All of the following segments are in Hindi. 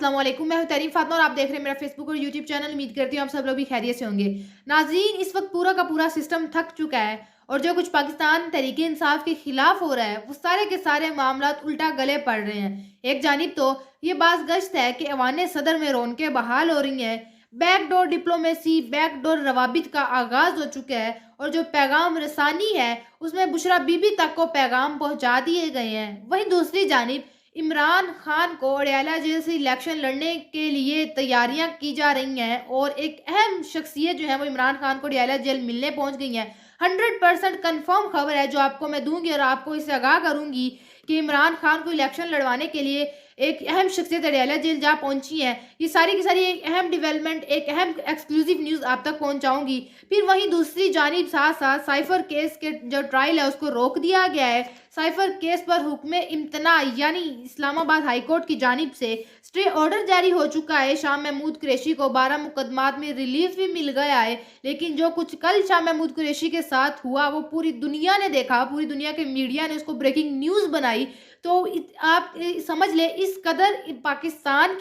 अस्सलाम वालेकुम, मैं हूं तरीन फातिमा और आप देख रहे हैं मेरा फेसबुक और यूट्यूब चैनल। उम्मीद करती हूँ आप सब लोग भी खैरियत से होंगे। नाज़रीन, इस वक्त पूरा का पूरा सिस्टम थक चुका है और जो कुछ पाकिस्तान तहरीक इंसाफ के खिलाफ हो रहा है वो सारे के सारे मामला उल्टा गले पड़ रहे हैं। एक जानिब तो ये बात गश्त है कि ऐवान सदर में रौनकें बहाल हो रही हैं, बैकडोर डिप्लोमेसी, बैकडोर रवाबित का आगाज हो चुका है और जो पैगाम रसानी है उसमें बुशरा बीबी तक को पैगाम पहुंचा दिए गए हैं। वहीं दूसरी जानिब इमरान खान को अडयाला जेल से इलेक्शन लड़ने के लिए तैयारियां की जा रही हैं और एक अहम शख्सियत जो है वो इमरान खान को अडयाला जेल मिलने पहुंच गई है। 100% कंफर्म खबर है जो आपको मैं दूंगी और आपको इससे आगाह करूंगी कि इमरान खान को इलेक्शन लड़वाने के लिए एक अहम शख्सियत अडयाला जेल जा पहुंची है। ये सारी की सारी एक अहम डेवलपमेंट, एक अहम एक्सक्लूसिव न्यूज़ आप तक पहुंचाऊंगी। फिर वहीं दूसरी जानिब साथ साथ साइफर केस के जो ट्रायल है उसको रोक दिया गया है। साइफर केस पर हुक्म इम्तना यानी इस्लामाबाद हाई कोर्ट की जानिब से स्टे ऑर्डर जारी हो चुका है। शाह महमूद कुरैशी को 12 मुकदमात में रिलीफ भी मिल गया है, लेकिन जो कुछ कल शाह महमूद कुरैशी के साथ हुआ वो पूरी दुनिया ने देखा, पूरी दुनिया के मीडिया ने उसको ब्रेकिंग न्यूज़ बनाई। तो आप समझ ले इस कदर पाकिस्तान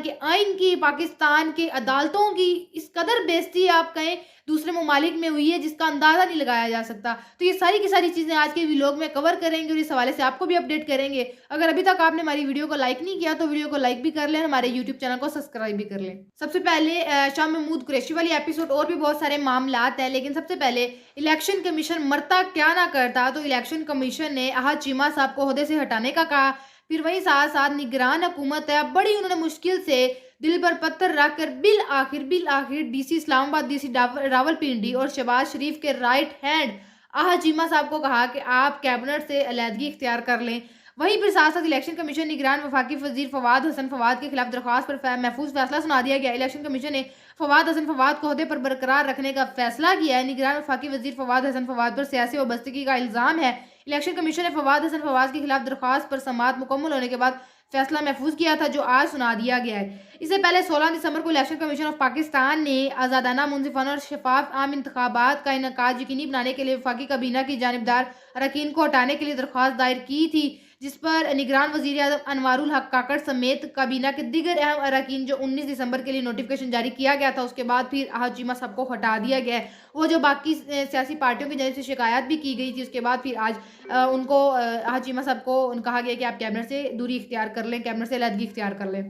के आइन की, पाकिस्तान के अदालतों की इस कदर बेइज्जती आप कहें दूसरे ममालिक में हुई है जिसका अंदाज़ा नहीं लगाया जा सकता। तो ये सारी की सारी चीज़ें आज के व्लॉग में कवर करेंगे और इस हवाले से आपको भी अपडेट करेंगे। अगर अभी तक आपने हमारी वीडियो को लाइक नहीं किया तो वीडियो को लाइक भी कर लें, हमारे यूट्यूब चैनल को सब्सक्राइब भी कर लें। सबसे पहले शाह महमूद कुरैशी वाली एपिसोड और भी बहुत सारे मामलात हैं, लेकिन सबसे पहले इलेक्शन कमीशन मरता क्या ना करता, तो इलेक्शन कमीशन ने अहद चीमा साहब को ओहदे से हटाने का कहा। फिर वहीं साथ साथ निगरान हुकूमत है, बड़ी उन्होंने मुश्किल से दिल पर पत्थर रखकर बिल आखिर डीसी इस्लामाबाद, डीसी रावलपिंडी और शहबाज शरीफ के राइट हैंड अहद चीमा साहब को कहा कि आप कैबिनेट से अलहदगी इख्तियार कर लें। वहीं फिर साथ साथ इलेक्शन कमीशन निगरान वफाकी वजीर फवाद हसन फवाद के खिलाफ दरख्वास्त पर महफूज फैसला सुना दिया गया। इलेक्शन कमीशन ने फवाद हसन फवाद को ओहदे पर बरकरार रखने का फैसला किया है। निगरान वफाकी वजीर फवाद हसन फवाद पर सियासी वाबस्तगी का इल्ज़ाम है। इलेक्शन कमीशन ने फवाद हसन फवाद के खिलाफ दरख्वास्त पर समाअत मुकम्मल होने के बाद फैसला महफूज किया था, जो आज सुना दिया गया है। इससे पहले 16 दिसंबर को इलेक्शन कमीशन ऑफ पाकिस्तान ने आज़ादाना, मुनसिफाना और शफाफ आम इंतखाबात का इनेकाद यकीनी बनाने के लिए वफाकी काबीना की जानिबदार अरकान को हटाने के लिए दरख्वास्त दायर की थी, जिस पर निगरान वज़ीर आज़म अनवारुल हक काकड़ समेत काबीना के दीगर अहम अरकान जो 19 दिसंबर के लिए नोटिफिकेशन जारी किया गया था, उसके बाद फिर अहद चीमा साहब को हटा दिया गया है। वो जो बाकी सियासी पार्टियों की जानिब से शिकायत भी की गई थी, उसके बाद फिर आज उनको अहद चीमा साहब को कहा गया कि आप कैबिनेट से दूरी इख्तियार कर लें, कैबिनेट से अलहदगी इख्तियार कर लें।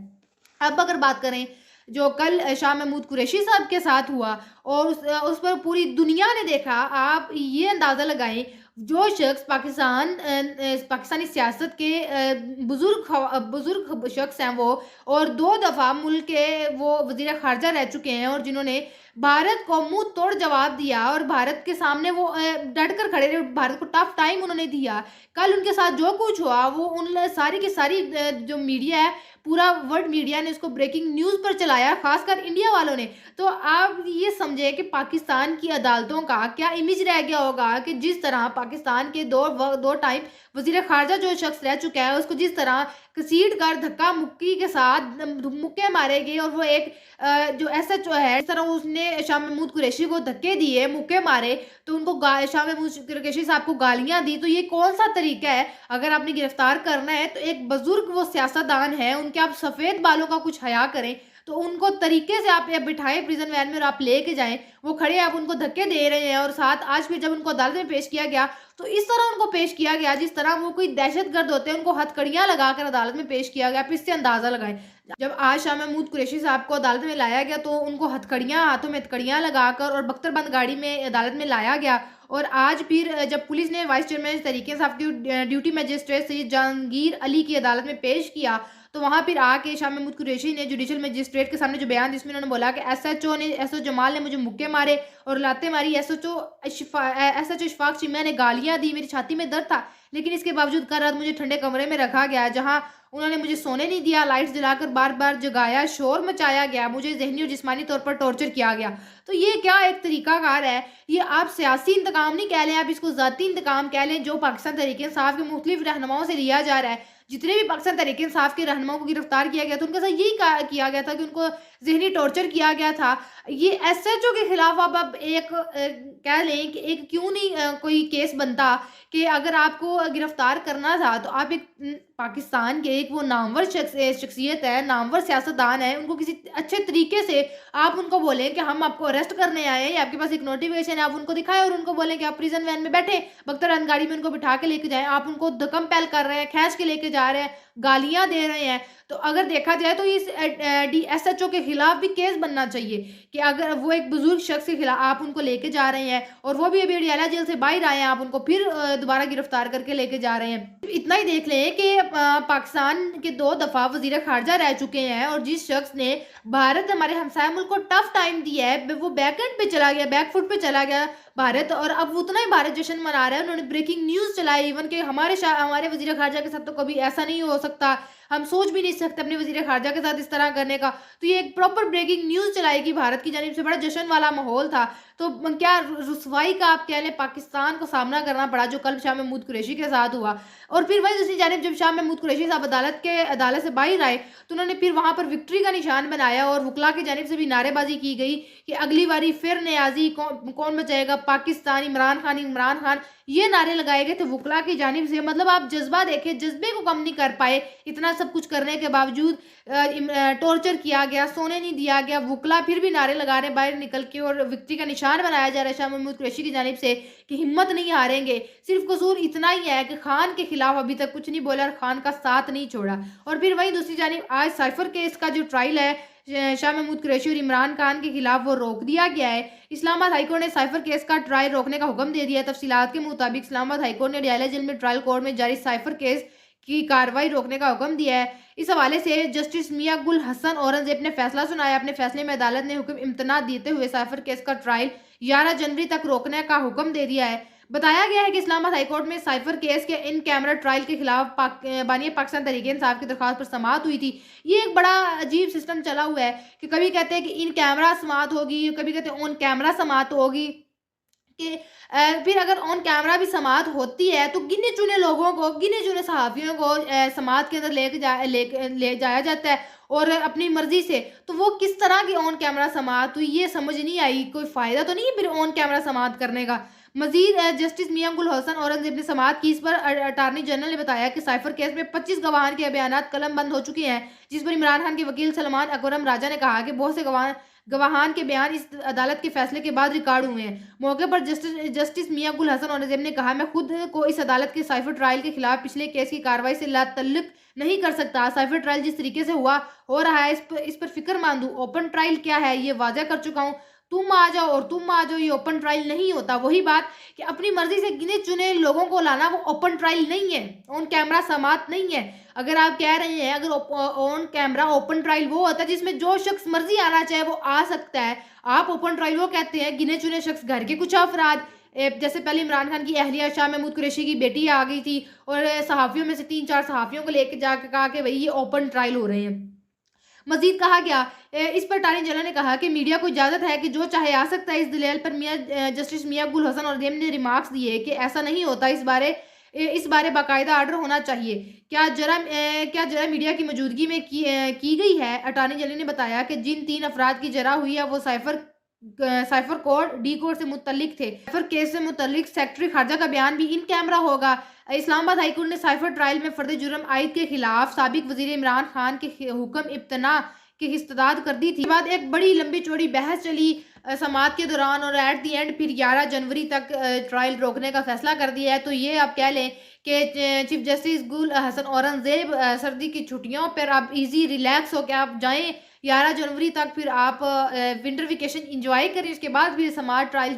अब अगर बात करें जो कल शाह महमूद कुरैशी साहब के साथ हुआ और उस पर पूरी दुनिया ने देखा, आप ये अंदाज़ा लगाएं जो शख्स पाकिस्तानी सियासत के बुजुर्ग शख्स हैं वो, और 2 दफ़ा मुल्क के वो वज़ीर ख़ारजा रह चुके हैं और जिन्होंने भारत को मुंह तोड़ जवाब दिया और भारत के सामने वो डट कर खड़े रहे, भारत को टफ टाइम उन्होंने दिया। कल उनके साथ जो कुछ हुआ वो उन सारी की सारी जो मीडिया है, पूरा वर्ल्ड मीडिया ने उसको ब्रेकिंग न्यूज़ पर चलाया, खासकर इंडिया वालों ने। तो आप ये समझे कि पाकिस्तान की अदालतों का क्या इमेज रह गया होगा कि जिस तरह पाकिस्तान के दो टाइम वज़ीर ख़ारजा जो शख्स रह चुका है उसको जिस तरह घसीट कर धक्का मुक्की के साथ मुक्के मारे गए और वो एक जो एसएचओ है, इस तरह उसने शाह महमूद कुरैशी को धक्के दिए, मुक्के मारे, तो उनको शाह महमूद कुरैशी साहब को गालियां दी। तो ये कौन सा तरीका है? अगर आपने गिरफ्तार करना है तो एक बुजुर्ग वो सियासतदान है, उनके आप सफ़ेद बालों का कुछ हया करें, तो उनको तरीके से आप बिठाएं प्रिजन वैन में और आप लेके जाएं। वो खड़े आप उनको धक्के दे रहे हैं और साथ आज फिर जब उनको अदालत में पेश किया गया तो इस तरह उनको पेश किया गया जिस तरह वो कोई दहशतगर्द होते हैं, उनको हथकड़ियां लगाकर अदालत में पेश किया गया। आप इससे अंदाज़ा लगाएं, जब आज शाह महमूद कुरैशी साहब को अदालत में लाया गया तो उनको हथकड़ियां, हाथों में हथकड़ियां लगाकर और बख्तरबंद गाड़ी में अदालत में लाया गया। और आज फिर जब पुलिस ने वाइस चेयरमैन तरीके साहब की ड्यूटी मजिस्ट्रेट सैयद जहांगीर अली की अदालत में पेश किया, तो वहाँ फिर आके शाह महमूद कुरैशी ने जुडिशल मजिस्ट्रेट के सामने जो बयान जिसमें उन्होंने बोला कि एसएचओ जमाल ने मुझे मुक्के मारे और लाते मारी, एसएचओ इशफाक चिमिया ने गालियां दी, मेरी छाती में दर्द था, लेकिन इसके बावजूद कल रात मुझे ठंडे कमरे में रखा गया जहाँ उन्होंने मुझे सोने नहीं दिया, लाइट्स जलाकर बार बार जगाया, शोर मचाया गया, मुझे ज़हनी और जिस्मानी तौर पर टॉर्चर किया गया। तो ये क्या एक तरीकाकार है? ये आप सियासी इंतकाम नहीं कह लें, आप इसको ज़ाती इंतकाम कह लें जो पाकिस्तान तहरीक इंसाफ के मुख्तलिफ रहनुमाओं से लिया जा रहा है। जितने भी पाकिस्तान तहरीक इंसाफ के रहनुमाओं को गिरफ्तार किया गया था उनके साथ यही किया गया था कि उनको ज़हनी टॉर्चर किया गया था। ये एसएचओ के खिलाफ अब एक कह लें कि एक क्यों नहीं कोई केस बनता कि अगर आपको गिरफ्तार करना था तो आप एक पाकिस्तान के एक वो नामवर शख्सियत है, नामवर सियासतदान है, उनको किसी अच्छे तरीके से आप उनको बोलें कि हम आपको अरेस्ट करने आए हैं, या आपके पास एक नोटिफिकेशन है, आप उनको दिखाएँ और उनको बोलें कि आप प्रिज़न वैन में बैठे, बख्तर गाड़ी में उनको बिठा के लेके जाएँ। आप उनको कंपेल कर रहे हैं, खींच के लेके जा रहे हैं, गालियाँ दे रहे हैं। तो अगर देखा जाए तो इस एसएचओ के खिलाफ भी केस बनना चाहिए कि अगर वो एक बुजुर्ग शख्स के खिलाफ आप उनको लेके जा रहे हैं और वो भी अभी अडियाला जेल से बाहर आए हैं, आप उनको फिर दोबारा गिरफ्तार करके लेके जा रहे हैं। इतना ही देख लें कि पाकिस्तान के 2 दफ़ा वज़ीर ख़ारजा रह चुके हैं और जिस शख्स ने भारत हमारे हमसाया मुल्क को टफ टाइम दिया है, वो बैकएंड पे चला गया, बैक फुट पे चला गया भारत, और अब उतना ही भारत जश्न मना रहा है। उन्होंने ब्रेकिंग न्यूज़ चलाई इवन कि हमारे वज़ीर ख़ारजा के साथ तो कभी ऐसा नहीं हो सकता, हम सोच भी नहीं सकते अपने वज़ीर ख़ारजा के साथ इस तरह करने का। तो ये एक प्रॉपर ब्रेकिंग न्यूज़ चलाई कि भारत की जानिब से बड़ा जश्न वाला माहौल था। तो क्या रुसवाई का आप कह लें पाकिस्तान को सामना करना पड़ा जो कल शाह महमूद कुरैशी के साथ हुआ। और फिर वहीं दूसरी जानिब जब शाह महमूद कुरैशी साहब अदालत से बाहर आए तो उन्होंने फिर वहाँ पर विक्ट्री का निशान बनाया और वकला की जानिब से भी नारेबाजी की गई कि अगली बारी फिर न्याज़ी कौन बचाएगा पाकिस्तान, इमरान खान, ये नारे लगाए गए थे वकला की जानिब से। मतलब आप जज्बा देखें, जज्बे को कम नहीं कर पाए। इतना सब कुछ करने के बावजूद टॉर्चर किया गया, सोने नहीं दिया गया, वकला फिर भी नारे लगा रहे बाहर निकल के और विक्ट्री का निशान बनाया जा रहा है शाह महमूद कुरैशी की जानिब से कि हिम्मत नहीं हारेंगे। सिर्फ कसूर इतना ही है कि खान के खिलाफ अभी तक कुछ नहीं बोला और खान का साथ नहीं छोड़ा। और फिर वहीं दूसरी जानिब आज साइफर केस का जो ट्रायल है शाह महमूद कुरैशी और इमरान खान के खिलाफ वो रोक दिया गया है। इस्लामाबाद हाईकोर्ट ने साइफर केस का ट्रायल रोकने का हुक्म दे दिया है। तफसीलात के मुताबिक इस्लामाबाद हाईकोर्ट ने अडियाला जेल में ट्रायल कोर्ट में जारी साइफर केस की कार्रवाई रोकने का हुक्म दिया है। इस हवाले से जस्टिस मियां गुल हसन औरंगजेब ने फैसला सुनाया। अपने फैसले में अदालत ने हुक्म इम्तना देते हुए साइफर केस का ट्रायल 11 जनवरी तक रोकने का हुक्म दे दिया है। बताया गया है कि इस्लामाबाद हाईकोर्ट में साइफर केस के इन कैमरा ट्रायल के खिलाफ बानी पाकिस्तान तहरीक इंसाफ की दरख्वास्त पर समाअत हुई थी। ये एक बड़ा अजीब सिस्टम चला हुआ है कि कभी कहते हैं कि इन कैमरा समाअत होगी, कभी कहते हैं ऑन कैमरा समाअत होगी कि फिर अगर ऑन कैमरा भी समाअत होती है तो गिने चुने लोगों को, गिने चुने सहाफ़ियों को समाअत के अंदर ले जाया जाता है और अपनी मर्जी से। तो वो किस तरह की ऑन कैमरा समाअत हुई ये समझ नहीं आई। कोई फ़ायदा तो नहीं है फिर ऑन कैमरा समाअत करने का। मजीद जस्टिस मियां गुल हसन औरंगजेब ने समाअत की। इस पर अटार्नी जनरल ने बताया कि साइफर केस में 25 गवाहान के बयानात कलम बंद हो चुके हैं, जिस पर इमरान खान के वकील सलमान अकरम राजा ने कहा कि बहुत से गवाहान के बयान इस अदालत के फैसले के बाद रिकॉर्ड हुए हैं। मौके पर जस्टिस मियां गुल हसन औरंगजेब ने कहा, मैं खुद को इस अदालत के साइफर ट्रायल के खिलाफ पिछले केस की कार्रवाई से लातल्लुक नहीं कर सकता। साइफर ट्रायल जिस तरीके से हो रहा है इस पर फिक्रमंद हूँ। ओपन ट्रायल क्या है ये वाज़ह कर चुका हूँ। तुम आ जाओ और तुम आ जाओ, ये ओपन ट्रायल नहीं होता। वही बात कि अपनी मर्जी से गिने चुने लोगों को लाना वो ओपन ट्रायल नहीं है, ऑन कैमरा समाअत नहीं है। अगर आप कह रहे हैं अगर ऑन कैमरा ओपन ट्रायल वो होता है जिसमें जो शख्स मर्जी आना चाहे वो आ सकता है। आप ओपन ट्रायल वो कहते हैं गिने चुने शख्स, घर के कुछ अफराद, जैसे पहले इमरान खान की अहलिया शाह महमूद कुरैशी की बेटी आ गई थी और सहाफ़ियों में से 3-4 सहाफ़ियों को लेकर जाकर कहा कि भाई ये ओपन ट्रायल हो रहे हैं। मजीद कहा गया इस पर अटार्नी जनरल ने कहा कि मीडिया को इजाज़त है कि जो चाहे आ सकता है। इस दलील पर जस्टिस मियां गुल हसन और ने रिमार्क्स दिए कि ऐसा नहीं होता, इस बारे बाकायदा आर्डर होना चाहिए। क्या जरा मीडिया की मौजूदगी में की गई है। अटार्नी जनरल ने बताया कि जिन 3 अफराद की जरा हुई है वो साइफर कोड डी कोड से मुतल्लिक थे। साइफर केस से मुतल्लिक सेक्रेटरी खारजा का बयान भी इन कैमरा होगा। इस्लामाबाद हाईकोर्ट ने साइफर ट्रायल में फर्द जुर्म आयद के खिलाफ साबिक वजीर इमरान खान के हुक्म इब्तना की इस्तदाद कर दी थी। बाद एक बड़ी लंबी चौड़ी बहस चली समाअत के दौरान और एट दी एंड फिर 11 जनवरी तक ट्रायल रोकने का फैसला कर दिया है। तो ये आप कह लें कि चीफ जस्टिस गुल हसन औरंगजेब सर्दी की छुट्टियों पर आप इजी रिलैक्स होकर आप जाएं 11 जनवरी तक, फिर आप विंटर वेकेशन इंजॉय करें। इसके बाद फिर समाअत ट्रायल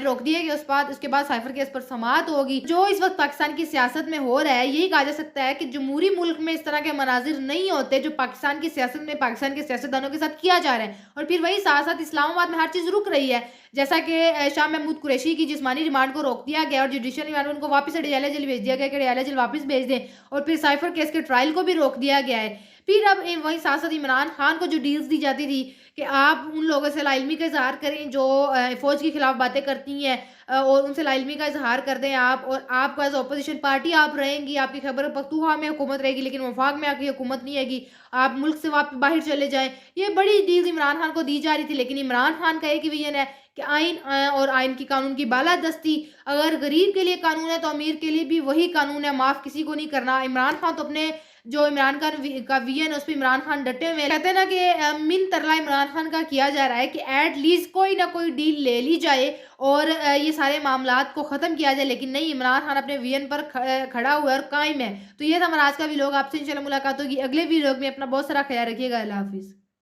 रोक दिए गए। उसके बाद साइफर केस पर समाअत होगी। जो इस वक्त पाकिस्तान की सियासत में हो रहा है यही कहा जा सकता है कि जमहूरी मुल्क में इस तरह के मनाजिर नहीं होते जो पाकिस्तान की सियासत में पाकिस्तान के सियासतदानों के साथ किया जा रहा है। और फिर वही साथ साथ इस्लामाबाद में हर चीज़ रुक रही है, जैसा कि शाह महमूद कुरैशी की जिस्मानी रिमांड को रोक दिया गया और जुडिशियल रिमांड उनको वापस अडियाला जेल भेज दिया गया कि अडियाला जेल वापस भेज दें। और फिर साइफर केस के ट्रायल को भी रोक दिया गया है। फिर अब वहीं साथ-साथ इमरान खान को जो डील्स दी जाती थी कि आप उन लोगों से लाइल्मी का इज़हार करें जो फ़ौज के खिलाफ बातें करती हैं, और उनसे लाइल्मी का इज़हार कर दें आप, और आपको एज़ अपोज़िशन पार्टी आप रहेंगी, आपकी खैबर पख्तूनख्वा में हुकूमत रहेगी लेकिन वफाक में आपकी हुकूमत नहीं आएगी, आप मुल्क से बाहर चले जाएँ। ये बड़ी डील्स इमरान खान को दी जा रही थी, लेकिन इमरान खान का एक ही विज़न है कि आइन और आइन की कानून की बालादस्ती। अगर गरीब के लिए कानून है तो अमीर के लिए भी वही कानून है, माफ़ किसी को नहीं करना। इमरान खान तो अपने जो इमरान खान का विज़न है, उस पे इमरान खान डटे हुए हैं। कहते हैं ना कि मिन तरला इमरान खान का किया जा रहा है कि एट लीस्ट कोई ना कोई डील ले ली जाए और ये सारे मामलात को ख़त्म किया जाए, लेकिन नहीं, इमरान खान अपने विज़न पर खड़ा हुआ है और कायम है। तो ये था हमारा आज का व्लॉग। आपसे इंशाल्लाह मुलाकात होगी अगले व्लॉग में। अपना बहुत सारा ख्याल रखिएगा। अल्लाह हाफ़िज़।